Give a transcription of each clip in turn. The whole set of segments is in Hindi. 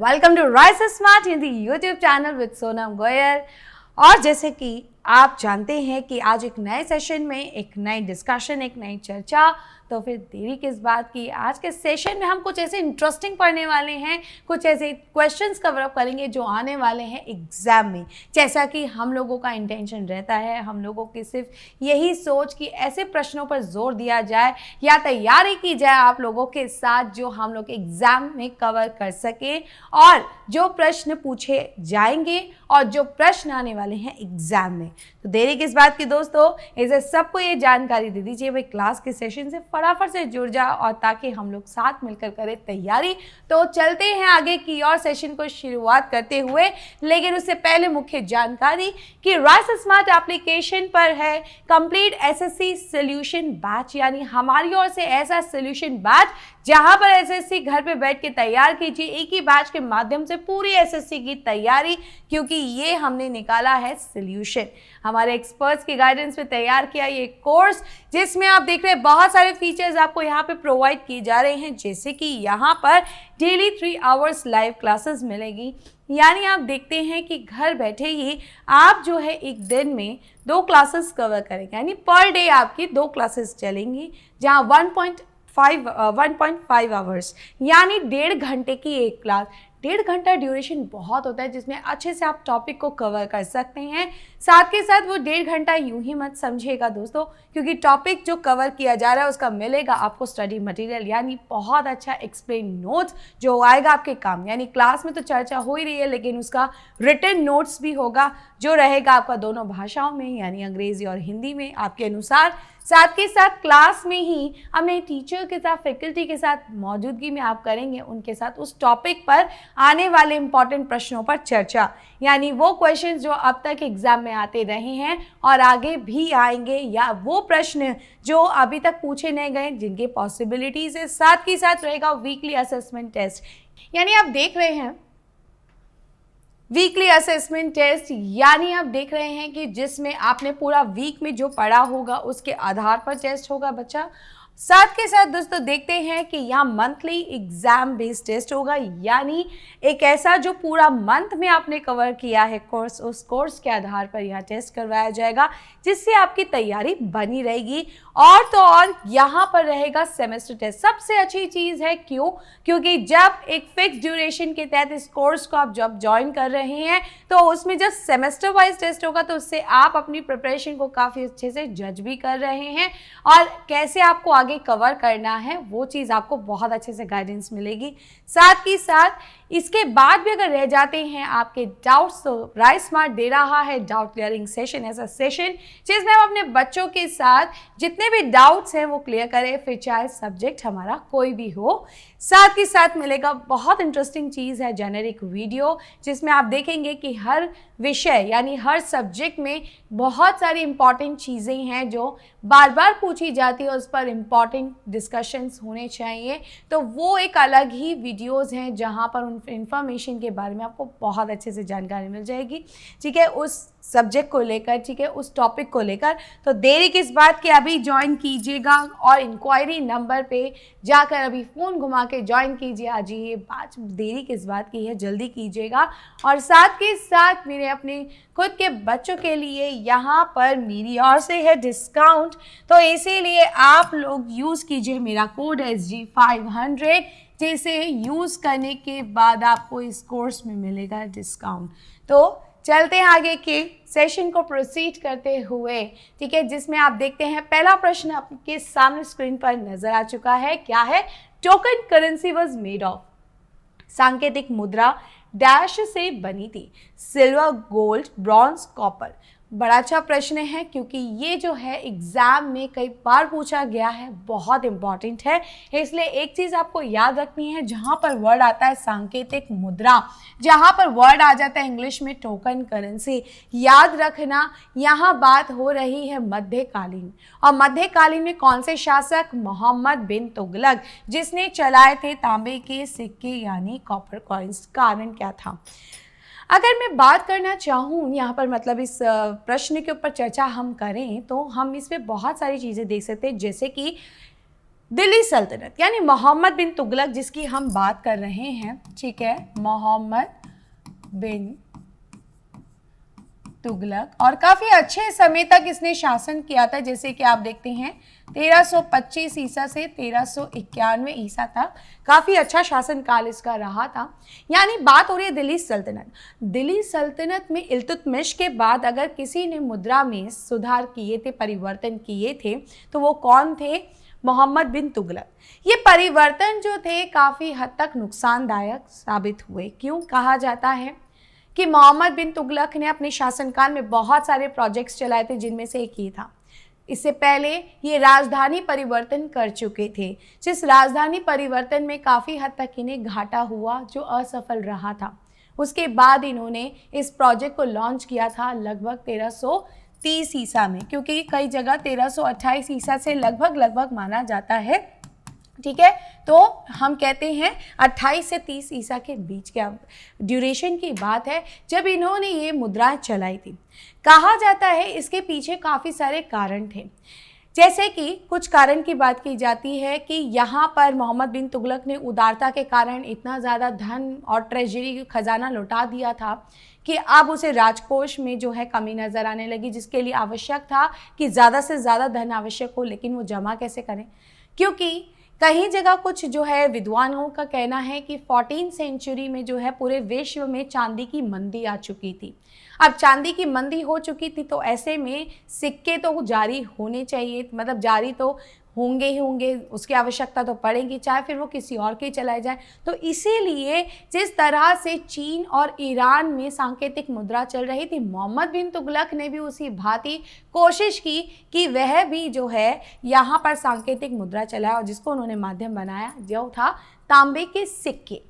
Welcome to rise smart Hindi YouTube channel with Sonam Goyal. और जैसे कि आप जानते हैं कि आज एक नए सेशन में एक नई डिस्कशन, एक नई चर्चा, तो फिर देरी किस बात की। आज के सेशन में हम कुछ ऐसे इंटरेस्टिंग पढ़ने वाले हैं, कुछ ऐसे क्वेश्चंस कवर अप करेंगे जो आने वाले हैं एग्जाम में। जैसा कि हम लोगों का इंटेंशन रहता है, हम लोगों की सिर्फ यही सोच कि ऐसे प्रश्नों पर जोर दिया जाए या तैयारी की जाए आप लोगों के साथ जो हम लोग एग्जाम में कवर कर सके, और जो प्रश्न पूछे जाएंगे और जो प्रश्न आने वाले हैं एग्जाम में। तो देरी किस बात की दोस्तों, इसे सबको ये जानकारी दे दीजिए भाई, क्लास के सेशन से फटाफट से जुड़ जाओ और ताकि हम लोग साथ मिलकर करें तैयारी। तो चलते हैं आगे की और सेशन को शुरुआत करते हुए, लेकिन उससे पहले मुख्य जानकारी कि राइस स्मार्ट एप्लीकेशन पर है कंप्लीट एसएससी सॉल्यूशन बैच, यानी हमारी ओर से ऐसा सॉल्यूशन बैच जहां पर एसएससी घर पे बैठ के तैयार कीजिए। एक ही बैच के माध्यम से पूरी एसएससी की तैयारी, क्योंकि ये हमने निकाला है सॉल्यूशन, हमारे एक्सपर्ट्स की गाइडेंस में तैयार किया ये कोर्स, जिसमें आप देख रहे हैं बहुत सारे फीचर्स आपको यहाँ पे प्रोवाइड किए जा रहे हैं। जैसे कि यहाँ पर डेली 3 आवर्स लाइव क्लासेस मिलेगी, यानी आप देखते हैं कि घर बैठे ही आप जो है एक दिन में 2 क्लासेस कवर करेंगे, यानी पर डे आपकी 2 क्लासेस चलेंगी, जहाँ 1.5 आवर्स यानी 1.5 घंटे की एक क्लास। 1.5 घंटा ड्यूरेशन बहुत होता है, जिसमें अच्छे से आप टॉपिक को कवर कर सकते हैं। साथ के साथ वो 1.5 घंटा यूं ही मत समझिएगा दोस्तों, क्योंकि टॉपिक जो कवर किया जा रहा है उसका मिलेगा आपको स्टडी मटेरियल, यानी बहुत अच्छा एक्सप्लेन नोट्स जो आएगा आपके काम। यानी क्लास में तो चर्चा हो ही रही है, लेकिन उसका रिटन नोट्स भी होगा जो रहेगा आपका दोनों भाषाओं में, यानी अंग्रेजी और हिंदी में आपके अनुसार। साथ के साथ क्लास में ही अपने टीचर के साथ, फैकल्टी के साथ मौजूदगी में आप करेंगे उनके साथ उस टॉपिक पर आने वाले इंपॉर्टेंट प्रश्नों पर चर्चा, यानी वो क्वेश्चन जो अब तक एग्जाम में आते रहे हैं और आगे भी आएंगे, या वो प्रश्न जो अभी तक पूछे नहीं गए जिनके पॉसिबिलिटीज है। साथ ही साथ रहेगा वीकली असेसमेंट टेस्ट, यानी आप देख रहे हैं वीकली असेसमेंट टेस्ट, यानी आप देख रहे हैं कि जिसमें आपने पूरा वीक में जो पढ़ा होगा उसके आधार पर टेस्ट होगा बच्चा। साथ के साथ दोस्तों देखते हैं कि यहाँ मंथली एग्जाम बेस्ड टेस्ट होगा, यानी एक ऐसा जो पूरा मंथ में आपने कवर किया है कोर्स, उस कोर्स के आधार पर यहाँ टेस्ट करवाया जाएगा, जिससे आपकी तैयारी बनी रहेगी। और तो और यहाँ पर रहेगा सेमेस्टर टेस्ट, सबसे अच्छी चीज़ है। क्यों? क्योंकि जब एक फिक्स ड्यूरेशन के तहत इस कोर्स को आप जब ज्वाइन कर रहे हैं, तो उसमें जब सेमेस्टर वाइज टेस्ट होगा तो उससे आप अपनी प्रिपरेशन को काफ़ी अच्छे से जज भी कर रहे हैं, और कैसे आपको आगे कवर करना है वो चीज़ आपको बहुत अच्छे से गाइडेंस मिलेगी। साथ ही साथ इसके बाद भी अगर रह जाते हैं आपके डाउट्स, तो राइस स्मार्ट दे रहा है डाउट क्लियरिंग सेशन, ऐसा सेशन जिसमें हम अपने बच्चों के साथ जितने भी डाउट्स हैं वो क्लियर करें, फिर चाहे सब्जेक्ट हमारा कोई भी हो। साथ ही साथ मिलेगा बहुत इंटरेस्टिंग चीज़ है जेनेरिक वीडियो, जिसमें आप देखेंगे कि हर विषय यानी हर सब्जेक्ट में बहुत सारी इंपॉर्टेंट चीज़ें हैं जो बार बार पूछी जाती है, उस पर इंपॉर्टेंट डिस्कशंस होने चाहिए। तो वो एक अलग ही वीडियोस हैं जहां पर उन इंफॉर्मेशन के बारे में आपको बहुत अच्छे से जानकारी मिल जाएगी, ठीक है, उस सब्जेक्ट को लेकर, ठीक है, उस टॉपिक को लेकर। तो देरी किस बात की, अभी ज्वाइन कीजिएगा और इंक्वायरी नंबर पे जाकर अभी फ़ोन घुमा के ज्वाइन कीजिए। आज ये बात देरी किस बात की है, जल्दी कीजिएगा। और साथ के साथ मेरे अपने खुद के बच्चों के लिए यहाँ पर मेरी ओर से है डिस्काउंट, तो इसीलिए आप लोग यूज़ कीजिए मेरा कोड SG500, जिसे यूज़ करने के बाद आपको इस कोर्स में मिलेगा डिस्काउंट। तो चलते हैं आगे के सेशन को प्रोसीड करते हुए, ठीक है, जिसमें आप देखते हैं पहला प्रश्न आपके सामने स्क्रीन पर नजर आ चुका है। क्या है? Token currency was made of, सांकेतिक मुद्रा डैश से बनी थी, सिल्वर, गोल्ड, ब्रॉन्ज, कॉपर। बड़ा अच्छा प्रश्न है, क्योंकि ये जो है एग्जाम में कई बार पूछा गया है, बहुत इंपॉर्टेंट है। इसलिए एक चीज़ आपको याद रखनी है, जहाँ पर वर्ड आता है सांकेतिक मुद्रा, जहाँ पर वर्ड आ जाता है इंग्लिश में टोकन करेंसी, याद रखना यहाँ बात हो रही है मध्यकालीन। और मध्यकालीन में कौन से शासक? मोहम्मद बिन तुगलक, जिसने चलाए थे तांबे के सिक्के यानी कॉपर कॉइन्स। कारण क्या था? अगर मैं बात करना चाहूँ यहाँ पर, मतलब इस प्रश्न के ऊपर चर्चा हम करें तो हम इसमें बहुत सारी चीज़ें देख सकते हैं, जैसे कि दिल्ली सल्तनत यानी मोहम्मद बिन तुगलक जिसकी हम बात कर रहे हैं, ठीक है, मोहम्मद बिन तुगलक, और काफ़ी अच्छे समय तक इसने शासन किया था, जैसे कि आप देखते हैं 1325 ईसा से 1391 ईसा तक काफ़ी अच्छा शासनकाल इसका रहा था। यानी बात हो रही है दिल्ली सल्तनत। दिल्ली सल्तनत में इल्तुतमिश के बाद अगर किसी ने मुद्रा में सुधार किए थे, परिवर्तन किए थे, तो वो कौन थे? मोहम्मद बिन तुगलक। ये परिवर्तन जो थे काफ़ी हद तक नुकसानदायक साबित हुए। क्यों कहा जाता है कि मोहम्मद बिन तुगलक ने अपने शासनकाल में बहुत सारे प्रोजेक्ट्स चलाए थे, जिनमें से एक ये था। इससे पहले ये राजधानी परिवर्तन कर चुके थे, जिस राजधानी परिवर्तन में काफ़ी हद तक इन्हें घाटा हुआ, जो असफल रहा था। उसके बाद इन्होंने इस प्रोजेक्ट को लॉन्च किया था लगभग 1330 ईसा में, क्योंकि कई जगह 1328 ईसा से लगभग माना जाता है, ठीक है। तो हम कहते हैं 28 से 30 ईसा के बीच के ड्यूरेशन की बात है जब इन्होंने ये मुद्राएं चलाई थी। कहा जाता है इसके पीछे काफ़ी सारे कारण थे, जैसे कि कुछ कारण की बात की जाती है कि यहाँ पर मोहम्मद बिन तुगलक ने उदारता के कारण इतना ज़्यादा धन और ट्रेजरी खजाना लौटा दिया था कि अब उसे राजकोष में जो है कमी नज़र आने लगी, जिसके लिए आवश्यक था कि ज़्यादा से ज़्यादा धन आवश्यक हो, लेकिन वो जमा कैसे करें? क्योंकि कहीं जगह कुछ जो है विद्वानों का कहना है कि 14th सेंचुरी में जो है पूरे विश्व में चांदी की मंदी आ चुकी थी। अब चांदी की मंदी हो चुकी थी, तो ऐसे में सिक्के तो जारी होने चाहिए, मतलब जारी तो होंगे ही होंगे, उसकी आवश्यकता तो पड़ेगी, चाहे फिर वो किसी और के चलाए जाए। तो इसीलिए जिस तरह से चीन और ईरान में सांकेतिक मुद्रा चल रही थी, मोहम्मद बिन तुगलक ने भी उसी भांति कोशिश की कि वह भी जो है यहाँ पर सांकेतिक मुद्रा चलाए, और जिसको उन्होंने माध्यम बनाया जो था तांबे के सिक्के।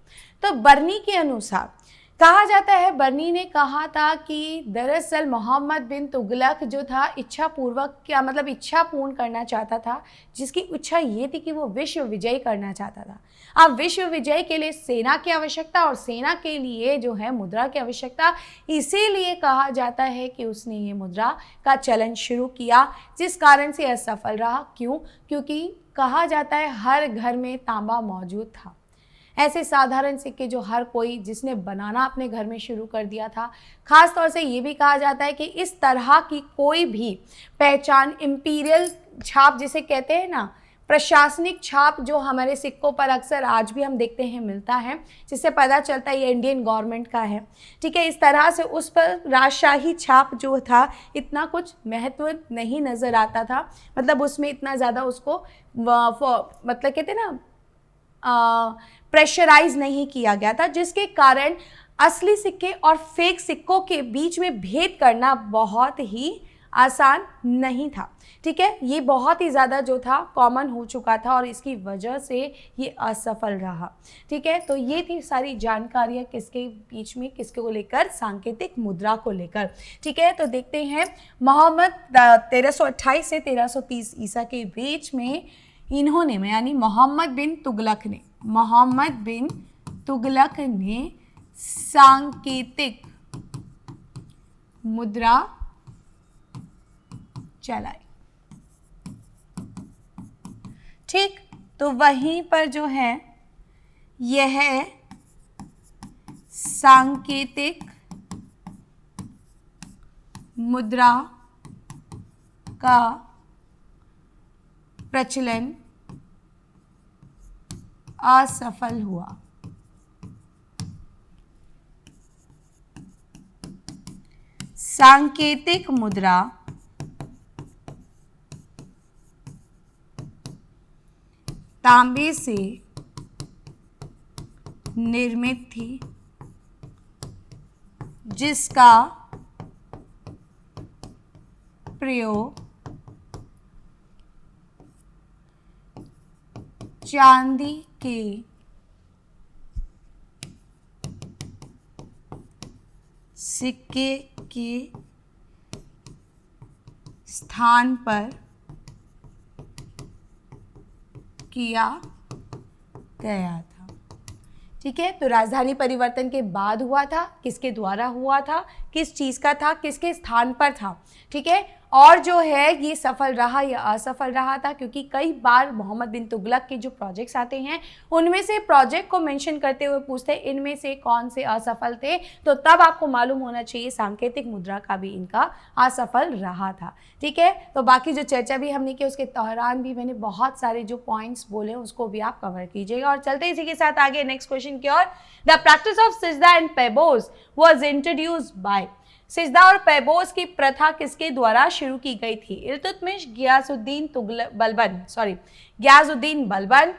तो बर्नी के अनुसार कहा जाता है, बर्नी ने कहा था कि दरअसल मोहम्मद बिन तुगलक जो था इच्छा पूर्वक, क्या मतलब इच्छा पूर्ण करना चाहता था, जिसकी इच्छा ये थी कि वो विश्व विजय करना चाहता था। अब विश्व विजय के लिए सेना की आवश्यकता, और सेना के लिए जो है मुद्रा की आवश्यकता, इसीलिए कहा जाता है कि उसने ये मुद्रा का चलन शुरू किया, जिस कारण से असफल रहा। क्यों? क्योंकि कहा जाता है हर घर में तांबा मौजूद था। ऐसे साधारण सिक्के जो हर कोई जिसने बनाना अपने घर में शुरू कर दिया था। ख़ास तौर से ये भी कहा जाता है कि इस तरह की कोई भी पहचान, इंपीरियल छाप जिसे कहते हैं ना, प्रशासनिक छाप, जो हमारे सिक्कों पर अक्सर आज भी हम देखते हैं मिलता है, जिससे पता चलता है ये इंडियन गवर्नमेंट का है, ठीक है। इस तरह से उस पर राजशाही छाप जो था इतना कुछ महत्व नहीं नज़र आता था, मतलब उसमें इतना ज़्यादा उसको मतलब कहते हैं ना प्रेशराइज नहीं किया गया था, जिसके कारण असली सिक्के और फेक सिक्कों के बीच में भेद करना बहुत ही आसान नहीं था, ठीक है। ये बहुत ही ज़्यादा जो था कॉमन हो चुका था, और इसकी वजह से ये असफल रहा, ठीक है। तो ये थी सारी जानकारियाँ किसके बीच में, किसके को लेकर, सांकेतिक मुद्रा को लेकर, ठीक है। तो देखते हैं मोहम्मद 1328 से 1330 ईसा के बीच में इन्होंने, यानी मोहम्मद बिन तुगलक ने सांकेतिक मुद्रा चलाई, ठीक। तो वहीं पर जो है यह सांकेतिक मुद्रा का प्रचलन असफल हुआ। सांकेतिक मुद्रा तांबे से निर्मित थी, जिसका प्रयोग चांदी के सिक्के के स्थान पर किया गया था, ठीक है। तो राजधानी परिवर्तन के बाद हुआ था, किसके द्वारा हुआ था, किस चीज़ का था, किसके स्थान पर था, ठीक है। और जो है ये सफल रहा या असफल रहा था, क्योंकि कई बार मोहम्मद बिन तुगलक के जो प्रोजेक्ट्स आते हैं उनमें से प्रोजेक्ट को मेंशन करते हुए पूछते हैं इनमें से कौन से असफल थे, तो तब आपको मालूम होना चाहिए सांकेतिक मुद्रा का भी इनका असफल रहा था। ठीक है, तो बाकी जो चर्चा भी हमने की उसके दौरान भी मैंने बहुत सारे जो पॉइंट्स बोले उसको भी आप कवर कीजिएगा। और चलते इसी के साथ आगे नेक्स्ट क्वेश्चन की ओर। The practice of sijda and paibos was introduced by, सिजदा और पैबोज की प्रथा किसके द्वारा शुरू की गई थी? इल्तुतमिश, गयासुद्दीन बलबन,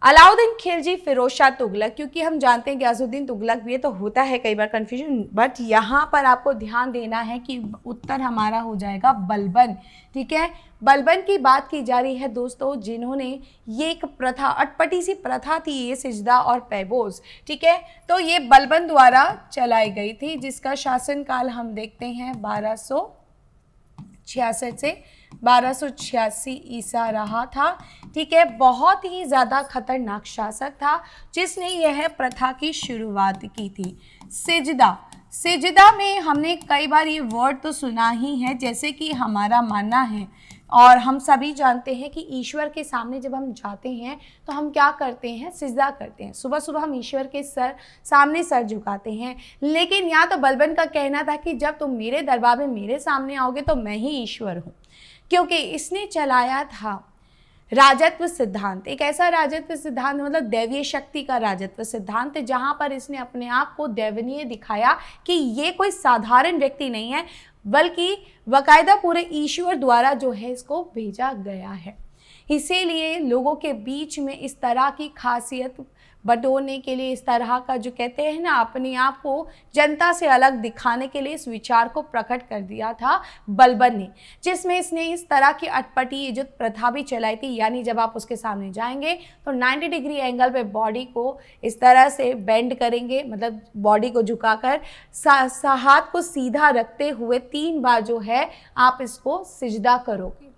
अलाउद्दीन खिलजी, फिरोज शाह तुगलक। क्योंकि हम जानते हैं गयासुद्दीन तुगलक भी है तो होता है कई बार कंफ्यूजन, बट यहाँ पर आपको ध्यान देना है कि उत्तर हमारा हो जाएगा बलबन। ठीक है, बलबन की बात की जा रही है दोस्तों, जिन्होंने ये एक प्रथा, अटपटी सी प्रथा थी ये सिजदा और पैबोज। ठीक है, तो ये बलबन द्वारा चलाई गई थी, जिसका शासनकाल हम देखते हैं 1266 से 1286 ईसा रहा था। ठीक है, बहुत ही ज़्यादा खतरनाक शासक था जिसने यह प्रथा की शुरुआत की थी। सिजदा में हमने कई बार ये वर्ड तो सुना ही है, जैसे कि हमारा मानना है और हम सभी जानते हैं कि ईश्वर के सामने जब हम जाते हैं तो हम क्या करते हैं? सिजदा करते हैं। सुबह सुबह हम ईश्वर के सामने सर झुकाते हैं। लेकिन यहाँ तो बलबन का कहना था कि जब तुम मेरे दरबार में मेरे सामने आओगे तो मैं ही ईश्वर हूँ, क्योंकि इसने चलाया था राजत्व सिद्धांत। एक ऐसा राजत्व सिद्धांत मतलब दैवीय शक्ति का राजत्व सिद्धांत, जहाँ पर इसने अपने आप को दैवनीय दिखाया कि ये कोई साधारण व्यक्ति नहीं है, बल्कि बाकायदा पूरे ईश्वर द्वारा जो है इसको भेजा गया है। इसीलिए लोगों के बीच में इस तरह की खासियत बटोरने के लिए, इस तरह का जो कहते हैं ना अपने आप को जनता से अलग दिखाने के लिए इस विचार को प्रकट कर दिया था बलबन ने, जिसमें इसने इस तरह की अटपटी जो प्रथा भी चलाई थी। यानी जब आप उसके सामने जाएंगे तो 90 डिग्री एंगल पे बॉडी को इस तरह से बेंड करेंगे, मतलब बॉडी को झुकाकर हाथ को सीधा रखते हुए 3 बार जो है आप इसको सिजदा करोगे।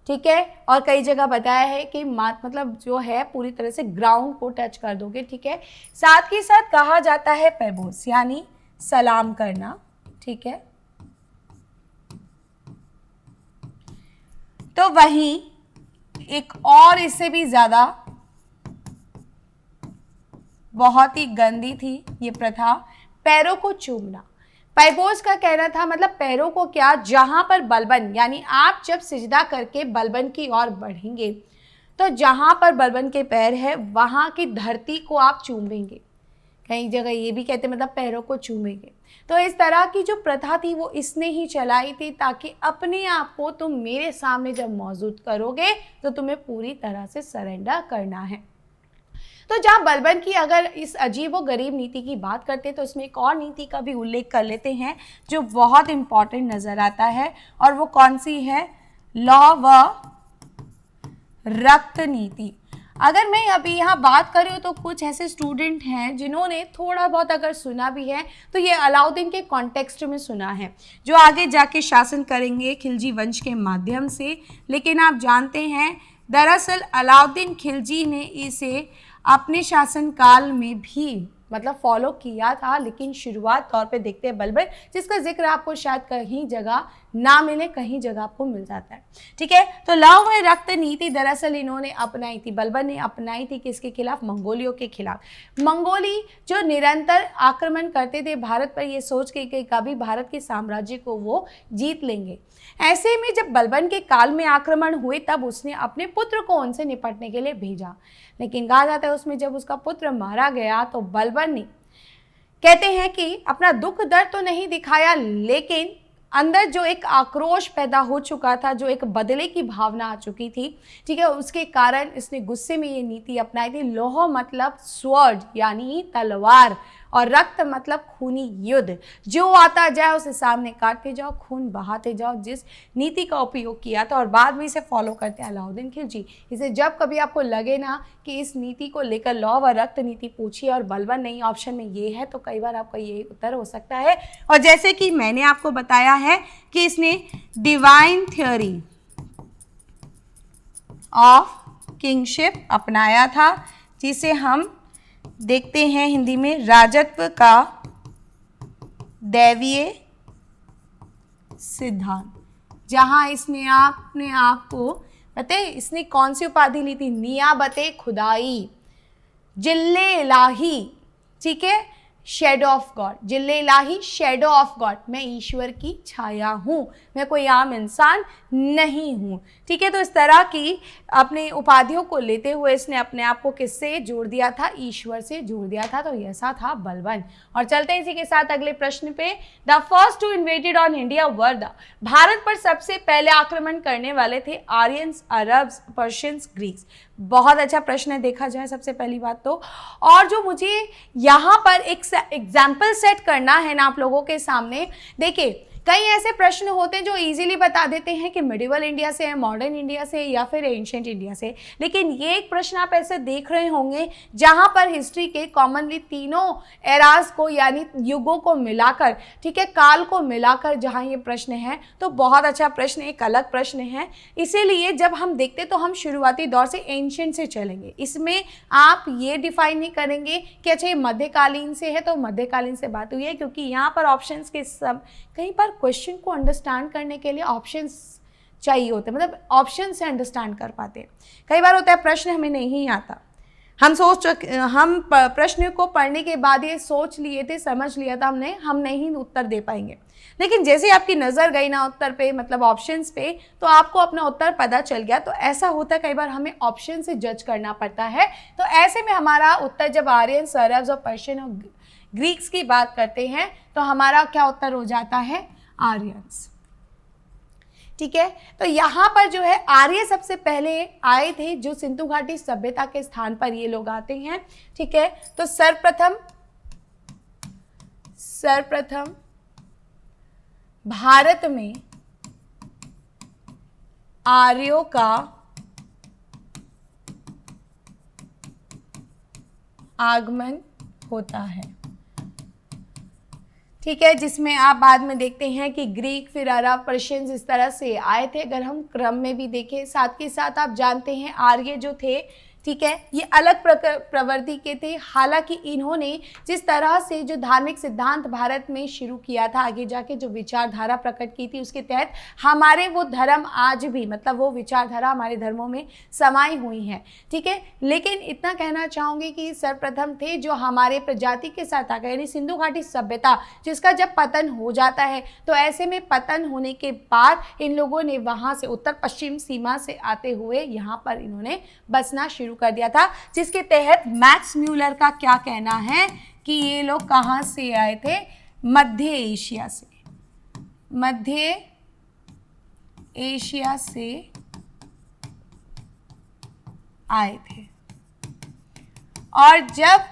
ठीक है, और कई जगह बताया है कि मतलब जो है पूरी तरह से ग्राउंड को टच कर दोगे। ठीक है, साथ ही साथ कहा जाता है पैबोस यानी सलाम करना। ठीक है, तो वहीं एक और इससे भी ज्यादा बहुत ही गंदी थी ये प्रथा, पैरों को चूमना। पैबोज का कहना था मतलब पैरों को क्या, जहां पर बलबन यानी आप जब सिजदा करके बलबन की ओर बढ़ेंगे तो जहां पर बलबन के पैर है वहां की धरती को आप चूमेंगे। कई जगह ये भी कहते मतलब पैरों को चूमेंगे। तो इस तरह की जो प्रथा थी वो इसने ही चलाई थी, ताकि अपने आप को तुम मेरे सामने जब मौजूद करोगे तो तुम्हें पूरी तरह से सरेंडर करना है। तो जहाँ बलबन की अगर इस अजीब व गरीब नीति की बात करते हैं तो इसमें एक और नीति का भी उल्लेख कर लेते हैं जो बहुत इंपॉर्टेंट नज़र आता है, और वो कौन सी है? लौ व रक्त नीति। अगर मैं अभी यहाँ बात करूँ तो कुछ ऐसे स्टूडेंट हैं जिन्होंने थोड़ा बहुत अगर सुना भी है तो ये अलाउद्दीन के कॉन्टेक्स्ट में सुना है, जो आगे जाके शासन करेंगे खिलजी वंश के माध्यम से। लेकिन आप जानते हैं दरअसल अलाउद्दीन खिलजी ने इसे अपने शासनकाल में भी मतलब फॉलो किया था, लेकिन शुरुआत तौर पे देखते हैं बलबन, जिसका जिक्र आपको शायद कहीं जगह ना मिले, कहीं जगह आपको मिल जाता है। ठीक है, तो लौ व रक्त नीति दरअसल इन्होंने अपनाई थी, बलबन ने अपनाई थी किसके खिलाफ? मंगोलियों के खिलाफ। मंगोली जो निरंतर आक्रमण करते थे भारत पर, ये सोच के कि कभी भारत के साम्राज्य को वो जीत लेंगे। ऐसे में जब बलबन के काल में आक्रमण हुए तब उसने अपने पुत्र को उनसे निपटने के लिए भेजा, लेकिन कहा जाता है उसमें जब उसका पुत्र मारा गया तो बलबन ने कहते हैं कि अपना दुख दर्द तो नहीं दिखाया, लेकिन अंदर जो एक आक्रोश पैदा हो चुका था, जो एक बदले की भावना आ चुकी थी, ठीक है, उसके कारण इसने गुस्से में ये नीति अपनाई थी। लौह मतलब स्वॉर्ड यानी तलवार, और रक्त मतलब खूनी युद्ध, जो आता जाए उसे सामने काटते जाओ, खून बहाते जाओ, जिस नीति का उपयोग किया था। और बाद में इसे फॉलो करते हैं अलाउद्दीन खिलजी। इसे जब कभी आपको लगे ना कि इस नीति को लेकर लौ व रक्त नीति पूछिए और बलबन नहीं ऑप्शन में ये है, तो कई बार आपका ये उत्तर हो सकता है। और जैसे कि मैंने आपको बताया है कि इसने डिवाइन थ्योरी ऑफ किंगशिप अपनाया था, जिसे हम देखते हैं हिंदी में राजत्व का दैवीय सिद्धांत। जहां इसने अपने आप को, पता है इसने कौन सी उपाधि ली थी? नियाबते खुदाई, जिल्ले इलाही, ठीक है, शेडो ऑफ गॉड, जिल्ले इलाही, शेडो ऑफ गॉड, मैं ईश्वर की छाया हूँ, मैं कोई आम इंसान नहीं हूँ, ठीक है। तो इस तरह की अपने उपाधियों को लेते हुए इसने अपने आप को किससे जोड़ दिया था? ईश्वर से जोड़ दिया था। तो ऐसा था बलवान। और चलते हैं इसी के साथ अगले प्रश्न पे। The first to invaded on India were the, Bharat पर सबसे पहले आक्रमण करने वाले थे आर्यंस, अरब्स, पर्शियंस, ग्रीक्स। बहुत अच्छा प्रश्न है देखा जाए सबसे पहली बात तो। और जो मुझे यहाँ पर एक एग्जाम्पल सेट करना है ना आप लोगों के सामने, देखिए कई ऐसे प्रश्न होते हैं जो इजीली बता देते हैं कि मिडिवल इंडिया से है, मॉडर्न इंडिया से या फिर एंशिएंट इंडिया से, लेकिन ये एक प्रश्न आप ऐसे देख रहे होंगे जहां पर हिस्ट्री के कॉमनली तीनों एराज को यानी युगों को मिलाकर, ठीक है, काल को मिलाकर जहां ये प्रश्न है, तो बहुत अच्छा प्रश्न, एक अलग प्रश्न है। इसीलिए जब हम देखते तो हम शुरुआती दौर से एंशिएंट से चलेंगे। इसमें आप ये डिफाइन नहीं करेंगे कि अच्छा ये मध्यकालीन से है तो मध्यकालीन से बात हुई है, क्योंकि यहाँ पर ऑप्शंस के सब कहीं पर क्वेश्चन को अंडरस्टैंड करने के लिए ऑप्शंस चाहिए होते हैं, मतलब ऑप्शन से अंडरस्टैंड कर पाते हैं। कई बार होता है प्रश्न हमें नहीं आता, हम प्रश्न को पढ़ने के बाद ये सोच लिए थे, समझ लिया था हमने, हम नहीं उत्तर दे पाएंगे, लेकिन जैसे आपकी नज़र गई ना उत्तर पे, मतलब ऑप्शंस पे, तो आपको अपना उत्तर पता चल गया। तो ऐसा होता है कई बार हमें ऑप्शन से जज करना पड़ता है। तो ऐसे में हमारा उत्तर जब आर्यन, अरब्स और पर्शियन और ग्रीक्स की बात करते हैं तो हमारा क्या उत्तर हो जाता है? आर्यंस, ठीक है। तो यहाँ पर जो है आर्य सबसे पहले आए थे, जो सिंधु घाटी सभ्यता के स्थान पर ये लोग आते हैं, ठीक है। तो सर्वप्रथम भारत में आर्यों का आगमन होता है, ठीक है, जिसमें आप बाद में देखते हैं कि ग्रीक, फिर अरब, पर्शियंस इस तरह से आए थे। अगर हम क्रम में भी देखें, साथ के साथ आप जानते हैं आर्य जो थे, ठीक है, ये अलग प्रवृत्ति के थे। हालांकि इन्होंने जिस तरह से जो धार्मिक सिद्धांत भारत में शुरू किया था, आगे जाके जो विचारधारा प्रकट की थी, उसके तहत हमारे वो धर्म आज भी, मतलब वो विचारधारा हमारे धर्मों में समाई हुई हैं, ठीक है। लेकिन इतना कहना चाहूँगी कि सर्वप्रथम थे जो हमारे प्रजाति के साथ आ गए, यानी सिंधु घाटी सभ्यता जिसका जब पतन हो जाता है, तो ऐसे में पतन होने के बाद इन लोगों ने वहाँ से उत्तर पश्चिम सीमा से आते हुए यहाँ पर इन्होंने बसना शुरू कर दिया था, जिसके तहत मैक्स म्यूलर का क्या कहना है कि ये लोग कहां से आए थे? मध्य एशिया से, मध्य एशिया से आए थे। और जब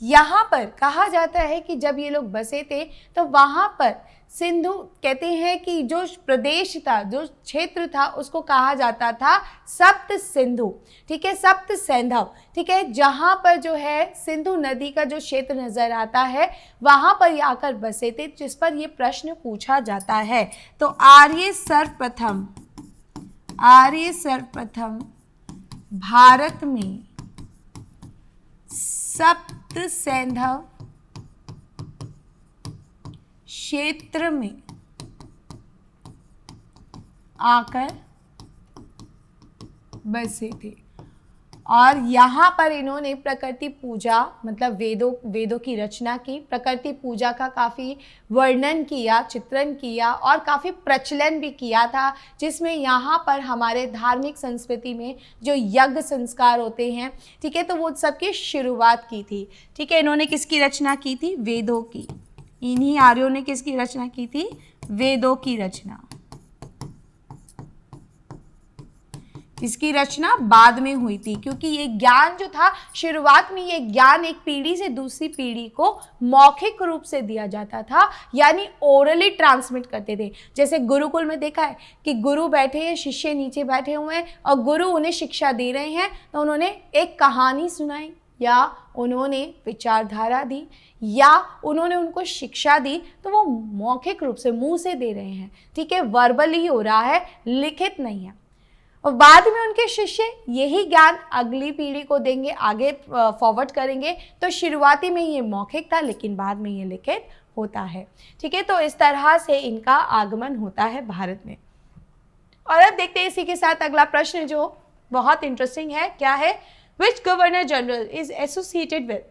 यहां पर कहा जाता है कि जब ये लोग बसे थे तो वहां पर सिंधु, कहते हैं कि जो प्रदेश था, जो क्षेत्र था, उसको कहा जाता था सप्त सिंधु, ठीक है, सप्त सैंधव, ठीक है, जहां पर जो है सिंधु नदी का जो क्षेत्र नजर आता है वहां पर ये आकर बसे थे, जिस पर ये प्रश्न पूछा जाता है। तो आर्य सर्वप्रथम भारत में सप्त सैंधव क्षेत्र में आकर बसे थे और यहाँ पर इन्होंने प्रकृति पूजा, मतलब वेदों की रचना की, प्रकृति पूजा का काफ़ी वर्णन किया, चित्रण किया और काफ़ी प्रचलन भी किया था, जिसमें यहाँ पर हमारे धार्मिक संस्कृति में जो यज्ञ संस्कार होते हैं, ठीक है, तो वो सबकी शुरुआत की थी, ठीक है। इन्होंने किसकी रचना की थी? वेदों की। इन्हीं आर्यों ने किसकी रचना की थी? वेदों की रचना। इसकी रचना बाद में हुई थी, क्योंकि ये ज्ञान जो था, शुरुआत में ये ज्ञान एक पीढ़ी से दूसरी पीढ़ी को मौखिक रूप से दिया जाता था, यानी ओरली ट्रांसमिट करते थे। जैसे गुरुकुल में देखा है कि गुरु बैठे हैं, शिष्य नीचे बैठे हुए हैं और गुरु उन्हें शिक्षा दे रहे हैं, तो उन्होंने एक कहानी सुनाई या उन्होंने विचारधारा दी या उन्होंने उनको शिक्षा दी, तो वो मौखिक रूप से मुंह से दे रहे हैं, ठीक है, वर्बली हो रहा है, लिखित नहीं है। और बाद में उनके शिष्य यही ज्ञान अगली पीढ़ी को देंगे, आगे फॉरवर्ड करेंगे। तो शुरुआती में ये मौखिक था, लेकिन बाद में ये लिखित होता है, ठीक है। तो इस तरह से इनका आगमन होता है भारत में। और अब देखते हैं इसी के साथ अगला प्रश्न जो बहुत इंटरेस्टिंग है, क्या है? Which governor general is associated with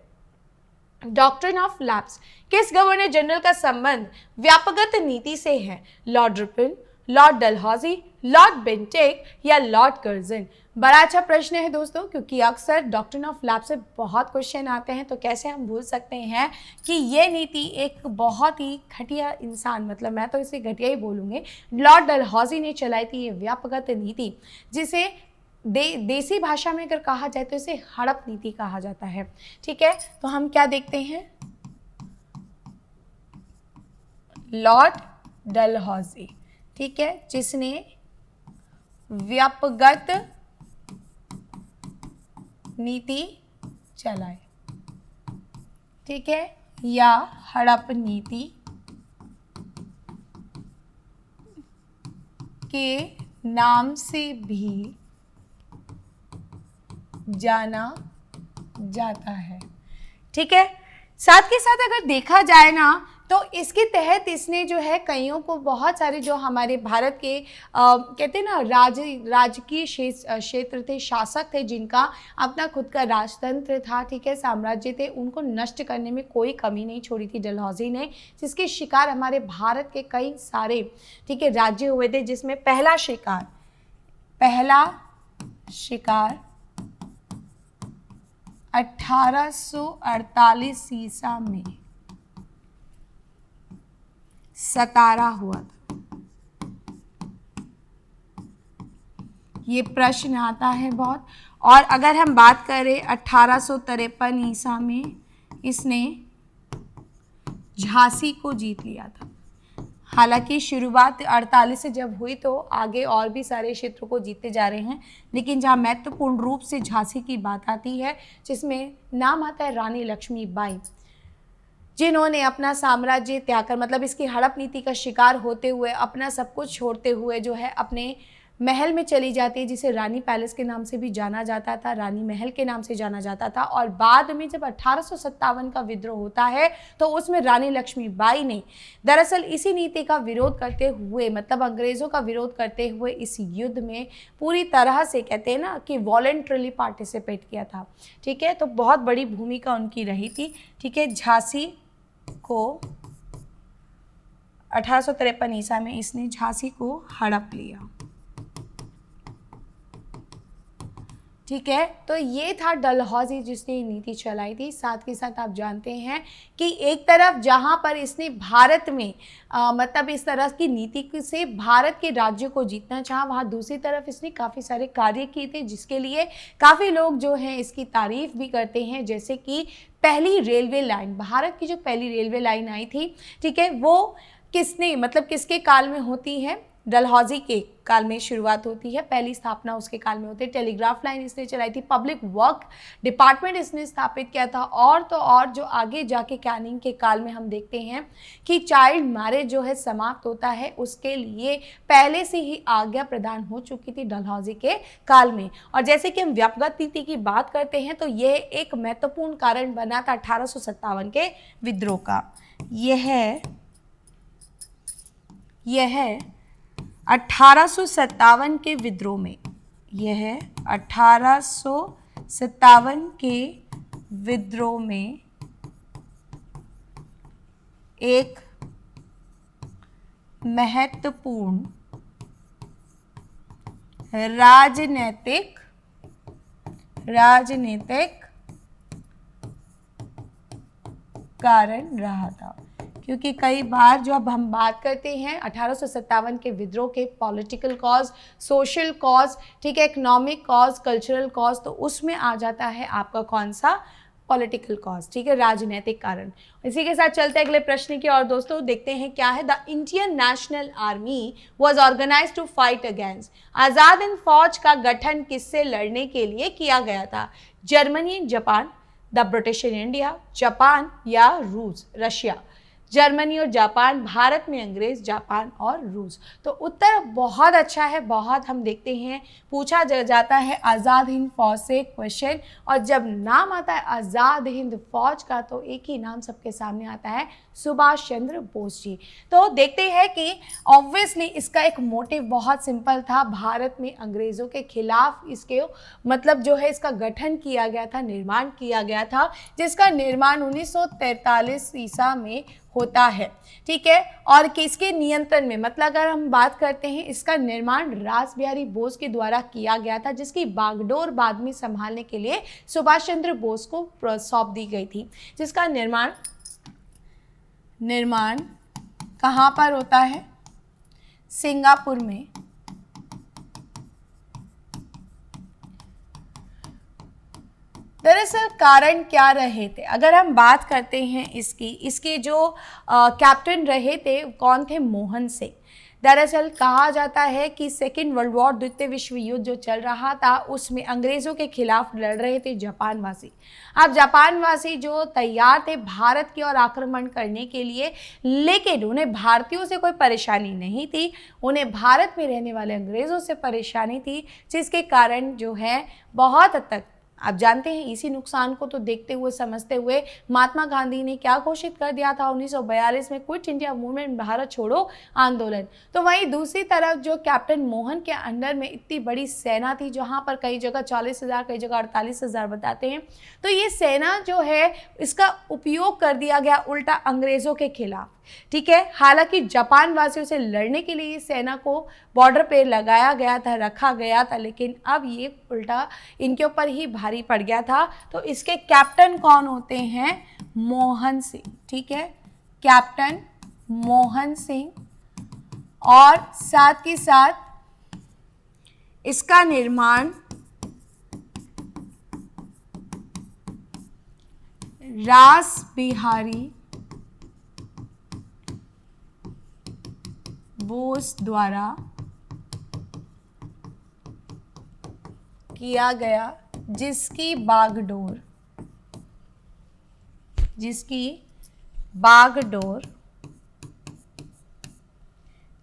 doctrine of lapse? किस गवर्नर जनरल का संबंध व्यापकगत नीति से है? Lord Ripon, Lord Dalhousie, Lord Bentinck या लॉर्ड कर्जन? बड़ा अच्छा प्रश्न है दोस्तों, क्योंकि अक्सर डॉक्ट्रिन ऑफ लैप्स से बहुत क्वेश्चन आते हैं, तो कैसे हम भूल सकते हैं कि ये नीति एक बहुत ही घटिया इंसान, मतलब मैं तो इसे घटिया ही बोलूँगी, लॉर्ड डलहौजी ने चलाई थी ये व्यापकगत नीति, जिसे देसी भाषा में अगर कहा जाए तो इसे हड़प नीति कहा जाता है। ठीक है, तो हम क्या देखते हैं? लॉर्ड डलहौजी, ठीक है, जिसने व्यापकगत नीति चलाई, ठीक है, या हड़प नीति के नाम से भी जाना जाता है। ठीक है, साथ के साथ अगर देखा जाए ना तो इसके तहत इसने जो है कईयों को, बहुत सारे जो हमारे भारत के कहते हैं ना राजकीय क्षेत्र थे, शासक थे, जिनका अपना खुद का राजतंत्र था, ठीक है, साम्राज्य थे, उनको नष्ट करने में कोई कमी नहीं छोड़ी थी डलहौजी ने, जिसके शिकार हमारे भारत के कई सारे, ठीक है, राज्य हुए थे, जिसमें पहला शिकार 1848 ईसा में सतारा हुआ था। ये प्रश्न आता है बहुत। और अगर हम बात करें 1853 ईसा में इसने झांसी को जीत लिया था। हालांकि शुरुआत 48 से जब हुई तो आगे और भी सारे क्षेत्रों को जीतते जा रहे हैं, लेकिन जहाँ महत्वपूर्ण रूप से झांसी की बात आती है, जिसमें नाम आता है रानी लक्ष्मीबाई, जिन्होंने अपना साम्राज्य त्याग कर, मतलब इसकी हड़प नीति का शिकार होते हुए, अपना सब कुछ छोड़ते हुए जो है अपने महल में चली जाती है, जिसे रानी पैलेस के नाम से भी जाना जाता था, रानी महल के नाम से जाना जाता था। और बाद में जब 1857 का विद्रोह होता है तो उसमें रानी लक्ष्मीबाई ने दरअसल इसी नीति का विरोध करते हुए, मतलब अंग्रेज़ों का विरोध करते हुए इस युद्ध में पूरी तरह से, कहते हैं ना कि वॉलंटरली पार्टिसिपेट किया था। ठीक है, तो बहुत बड़ी भूमिका उनकी रही थी। ठीक है, झांसी को 1853 ईसा में इसने झांसी को हड़प लिया। ठीक है, तो ये था डलहौजी जिसने ये नीति चलाई थी। साथ के साथ आप जानते हैं कि एक तरफ जहाँ पर इसने भारत में मतलब इस तरह की नीति से भारत के राज्यों को जीतना चाहा, वहाँ दूसरी तरफ इसने काफ़ी सारे कार्य किए थे, जिसके लिए काफ़ी लोग जो हैं इसकी तारीफ भी करते हैं। जैसे कि पहली रेलवे लाइन, भारत की जो पहली रेलवे लाइन आई थी, ठीक है, वो किसने, मतलब किसके काल में होती है? डलहौजी के काल में शुरुआत होती है, पहली स्थापना उसके काल में होती है। टेलीग्राफ लाइन इसने चलाई थी, पब्लिक वर्क डिपार्टमेंट इसने स्थापित किया था, और तो और जो आगे जाके कैनिंग के काल में हम देखते हैं कि चाइल्ड मैरिज जो है समाप्त होता है, उसके लिए पहले से ही आज्ञा प्रदान हो चुकी थी डलहौजी के काल में। और जैसे कि हम व्यापकगत नीति की बात करते हैं तो यह एक महत्वपूर्ण कारण बना था 1857 के विद्रोह का। यह 1857 के विद्रोह में, यह 1857 के विद्रोह में एक महत्वपूर्ण राजनीतिक कारण रहा था। क्योंकि कई बार जो अब हम बात करते हैं 1857 के विद्रोह के पॉलिटिकल कॉज, सोशल कॉज, ठीक है, इकोनॉमिक कॉज, कल्चरल कॉज, तो उसमें आ जाता है आपका कौन सा? पॉलिटिकल कॉज, ठीक है, राजनीतिक कारण। इसी के साथ चलते हैं अगले प्रश्न की और दोस्तों, देखते हैं क्या है। The Indian National Army was organise to fight against, Azad Hind Fauj का गठन किससे लड़ने के लिए किया गया था? Germany, Japan, the British in India, Japan या रूस, रशिया? जर्मनी और जापान, भारत में अंग्रेज, जापान और रूस। तो उत्तर बहुत अच्छा है, बहुत हम देखते हैं पूछा जाता है आज़ाद हिंद फौज से क्वेश्चन, और जब नाम आता है आज़ाद हिंद फौज का तो एक ही नाम सबके सामने आता है, सुभाष चंद्र बोस जी। तो देखते हैं कि ऑब्वियसली इसका एक मोटिव बहुत सिंपल था, भारत में अंग्रेज़ों के खिलाफ इसके मतलब जो है इसका गठन किया गया था, निर्माण किया गया था, जिसका निर्माण 1943 ईसा में होता है, ठीक है। और किसके नियंत्रण में, मतलब अगर हम बात करते हैं, इसका निर्माण रास बिहारी बोस के द्वारा किया गया था, जिसकी बागडोर बाद में संभालने के लिए सुभाष चंद्र बोस को सौंप दी गई थी, जिसका निर्माण कहाँ पर होता है, सिंगापुर में। दरअसल कारण क्या रहे थे, अगर हम बात करते हैं इसके जो कैप्टन रहे थे कौन थे, मोहन सिंह। दरअसल कहा जाता है कि सेकेंड वर्ल्ड वॉर, द्वितीय विश्व युद्ध जो चल रहा था, उसमें अंग्रेज़ों के खिलाफ लड़ रहे थे जापानवासी। अब जापानवासी जो तैयार थे भारत की ओर आक्रमण करने के लिए, लेकिन उन्हें भारतीयों से कोई परेशानी नहीं थी, उन्हें भारत में रहने वाले अंग्रेज़ों से परेशानी थी, जिसके कारण जो है बहुत हद तक आप जानते हैं इसी नुकसान को तो देखते हुए समझते हुए महात्मा गांधी ने क्या घोषित कर दिया था 1942 में, क्विट इंडिया मूवमेंट, भारत छोड़ो आंदोलन। तो वहीं दूसरी तरफ जो कैप्टन मोहन के अंडर में इतनी बड़ी सेना थी, जहां पर कई जगह 40,000 कई जगह 48,000 बताते हैं, तो ये सेना जो है इसका उपयोग कर दिया गया उल्टा अंग्रेज़ों के खिलाफ, ठीक है। हालांकि जापान वासियों से लड़ने के लिए सेना को बॉर्डर पे लगाया गया था, रखा गया था, लेकिन अब ये उल्टा इनके ऊपर ही भारी पड़ गया था। तो इसके कैप्टन कौन होते हैं, मोहन सिंह, ठीक है, कैप्टन मोहन सिंह। और साथ ही साथ इसका निर्माण रास बिहारी बोस द्वारा किया गया, जिसकी बागडोर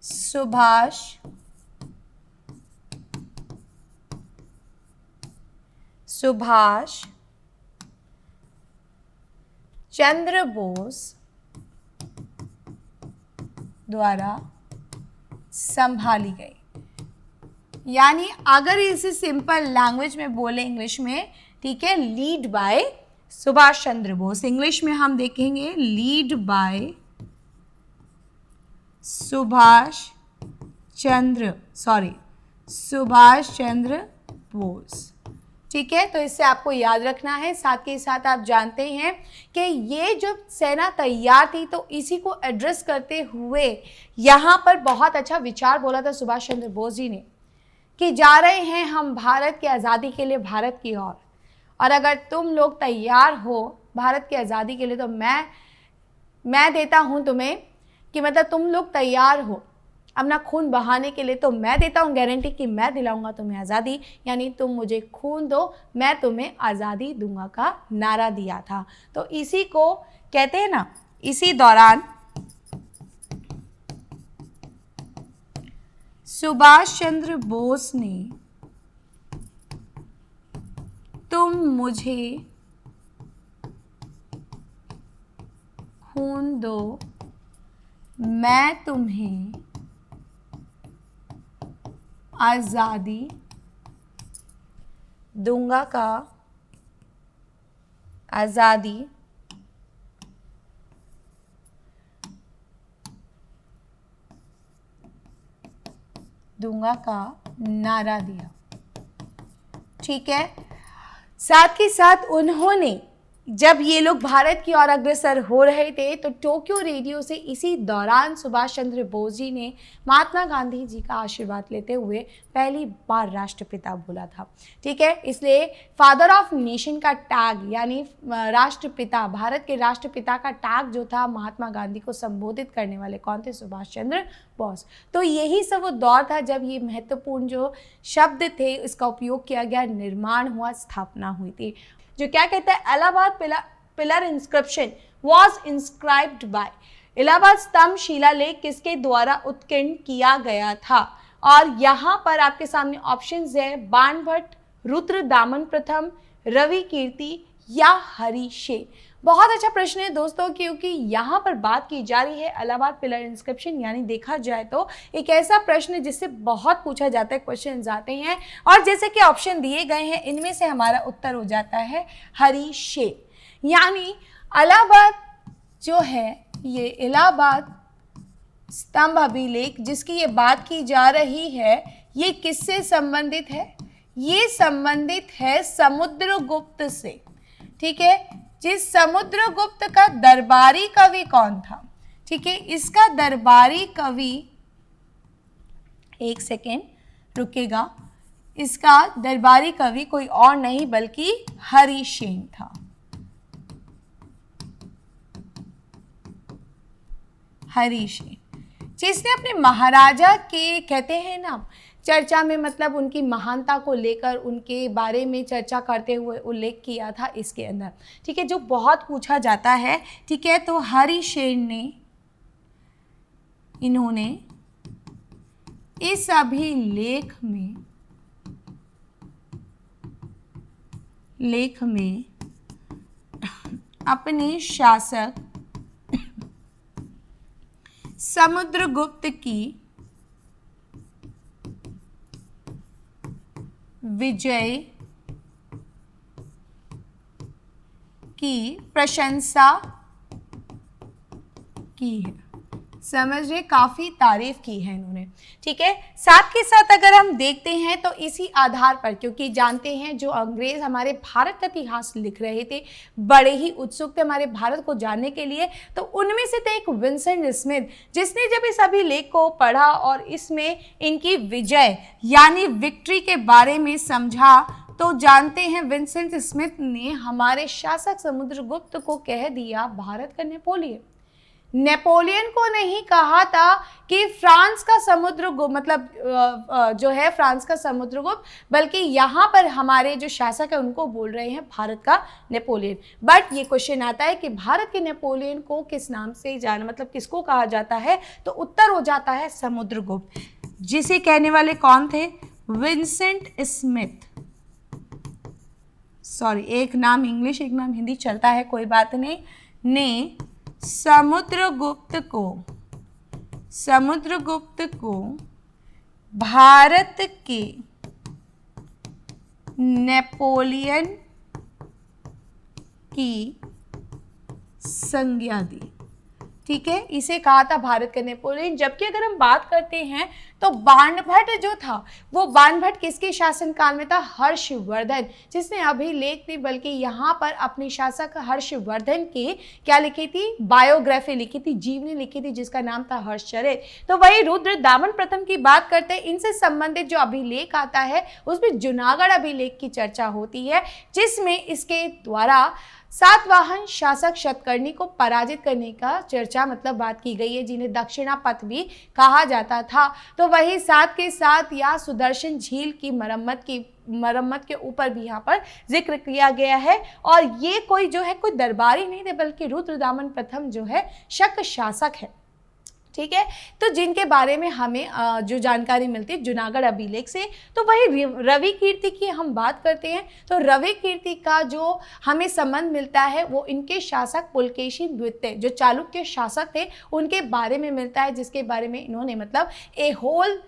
सुभाष चंद्र बोस द्वारा संभाली गई। यानी अगर इसे सिंपल लैंग्वेज में बोले इंग्लिश में, ठीक है, lead by Subhash Chandra Bose. English में हम देखेंगे लीड बाय सुभाष चंद्र बोस, ठीक है। तो इससे आपको याद रखना है। साथ ही साथ आप जानते हैं कि ये जो सेना तैयार थी, तो इसी को एड्रेस करते हुए यहाँ पर बहुत अच्छा विचार बोला था सुभाष चंद्र बोस जी ने कि जा रहे हैं हम भारत की आज़ादी के लिए भारत की ओर, और अगर तुम लोग तैयार हो भारत की आज़ादी के लिए तो मैं देता हूँ तुम्हें, कि मतलब तुम लोग तैयार हो अपना खून बहाने के लिए, तो मैं देता हूँ गारंटी कि मैं दिलाऊंगा तुम्हें आज़ादी, यानी तुम मुझे खून दो मैं तुम्हें आज़ादी दूंगा का नारा दिया था। तो इसी को कहते हैं ना, इसी दौरान सुभाष चंद्र बोस ने तुम मुझे खून दो मैं तुम्हें आज़ादी दूंगा का आज़ादी दूंगा का नारा दिया, ठीक है। साथ ही साथ उन्होंने जब ये लोग भारत की ओर अग्रसर हो रहे थे, तो टोक्यो रेडियो से इसी दौरान सुभाष चंद्र बोस जी ने महात्मा गांधी जी का आशीर्वाद लेते हुए पहली बार राष्ट्रपिता बोला था, ठीक है। इसलिए फादर ऑफ नेशन का टैग, यानी राष्ट्रपिता, भारत के राष्ट्रपिता का टैग जो था महात्मा गांधी को संबोधित करने वाले कौन थे, सुभाष चंद्र बोस। तो यही सब वो दौर था जब ये महत्वपूर्ण जो शब्द थे इसका उपयोग किया गया, निर्माण हुआ, स्थापना हुई थी। जो क्या कहता है, Allahabad pillar inscription was inscribed by, Allahabad स्तंभ शिलालेख किसके द्वारा उत्कीर्ण किया गया था? और यहाँ पर आपके सामने ऑप्शंस है बाणभट्ट, रुद्रदामन प्रथम, रवि कीर्ति या हरिशेन। बहुत अच्छा प्रश्न है दोस्तों, क्योंकि यहाँ पर बात की जा रही है इलाहाबाद पिलर इंस्क्रिप्शन, यानी देखा जाए तो एक ऐसा प्रश्न जिससे बहुत पूछा जाता है, क्वेश्चन आते हैं, और जैसे कि ऑप्शन दिए गए हैं इनमें से हमारा उत्तर हो जाता है हरिशेन। यानी इलाहाबाद जो है ये इलाहाबाद स्तंभ अभिलेख जिसकी ये बात की जा रही है, ये किससे संबंधित है? ये संबंधित है समुद्रगुप्त से। ठीक है, जिस समुद्रगुप्त का दरबारी कवि कौन था? ठीक है, इसका दरबारी कवि, एक सेकेंड रुकेगा, इसका दरबारी कवि कोई और नहीं बल्कि हरिशेन था। हरिशेन जिसने अपने महाराजा के, कहते हैं ना चर्चा में, मतलब उनकी महानता को लेकर उनके बारे में चर्चा करते हुए उल्लेख किया था इसके अंदर। ठीक है, जो बहुत पूछा जाता है। ठीक है, तो हरिशेन ने, इन्होंने इस अभिलेख में अपने शासक समुद्रगुप्त की विजय की प्रशंसा की है। समझ रहे, काफी तारीफ की है इन्होंने। ठीक है, साथ के साथ अगर हम देखते हैं तो इसी आधार पर, क्योंकि जानते हैं जो अंग्रेज हमारे भारत का इतिहास लिख रहे थे, बड़े ही उत्सुक थे हमारे भारत को जानने के लिए, तो उनमें से थे एक विंसेंट स्मिथ, जिसने जब इस अभिलेख को पढ़ा और इसमें इनकी विजय यानी विक्ट्री के बारे में समझा, तो जानते हैं विंसेंट स्मिथ ने हमारे शासक समुद्रगुप्त को कह दिया भारत का नेपोलियन। नेपोलियन को नहीं कहा था कि फ्रांस का समुद्रगुप्त, मतलब जो है फ्रांस का समुद्रगुप्त, बल्कि यहाँ पर हमारे जो शासक है उनको बोल रहे हैं भारत का नेपोलियन। बट ये क्वेश्चन आता है कि भारत के नेपोलियन को किस नाम से जाना, मतलब किसको कहा जाता है? तो उत्तर हो जाता है समुद्रगुप्त, जिसे कहने वाले कौन थे? Vincent Smith. सॉरी, एक नाम इंग्लिश एक नाम हिंदी चलता है, कोई बात नहीं, ने समुद्रगुप्त को भारत के नेपोलियन की संज्ञा दी। ठीक है, इसे कहा था भारत का नेपोलियन। जबकि अगर हम बात करते हैं तो बाणभट्ट जो था, वो बाणभट्ट किसके शासनकाल में था? हर्षवर्धन, जिसने अभिलेख नहीं बल्कि यहाँ पर अपने शासक हर्षवर्धन की क्या लिखी थी? बायोग्राफी लिखी थी, जीवनी लिखी थी, जिसका नाम था हर्षचरित। तो वही रुद्रदामन प्रथम की बात करते हैं, इनसे संबंधित जो अभिलेख आता है उसमें जूनागढ़ अभिलेख की चर्चा होती है, जिसमें इसके द्वारा सातवाहन शासक शतकर्णी को पराजित करने का चर्चा, मतलब बात की गई है, जिन्हें दक्षिणापथ भी कहा जाता था। तो वही साथ के साथ या सुदर्शन झील की मरम्मत के ऊपर भी यहाँ पर जिक्र किया गया है। और ये कोई जो है कोई दरबारी नहीं थे, बल्कि रुद्रदामन प्रथम जो है शक शासक है। ठीक है, तो जिनके बारे में हमें जो जानकारी मिलती है जूनागढ़ अभिलेख से। तो वही रवि कीर्ति की हम बात करते हैं, तो रवि कीर्ति का जो हमें संबंध मिलता है वो इनके शासक पुलकेशी द्वितीय, जो चालुक्य शासक थे, उनके बारे में मिलता है, जिसके बारे में इन्होंने मतलब ए होल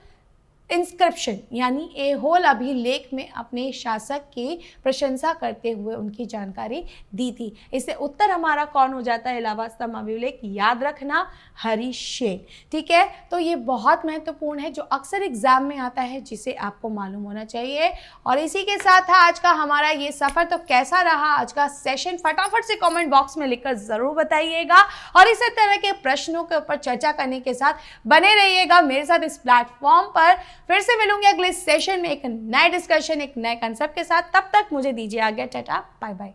इंस्क्रिप्शन यानी ए होल अभिलेख में अपने शासक की प्रशंसा करते हुए उनकी जानकारी दी थी। इससे उत्तर हमारा कौन हो जाता है? इलाहाबाद स्तंभ अभिलेख। याद रखना, हरिशेन। ठीक है, तो ये बहुत महत्वपूर्ण है, जो अक्सर एग्जाम में आता है, जिसे आपको मालूम होना चाहिए। और इसी के साथ आज का हमारा ये सफर। तो कैसा रहा आज का सेशन? फटाफट से कॉमेंट बॉक्स में लिखकर जरूर बताइएगा, और इसी तरह के प्रश्नों के ऊपर चर्चा करने के साथ बने रहिएगा मेरे साथ इस प्लेटफॉर्म पर। फिर से मिलूंगे अगले सेशन में एक नए डिस्कशन, एक नए कंसेप्ट के साथ। तब तक मुझे दीजिए आज्ञा, टाटा, बाय बाय।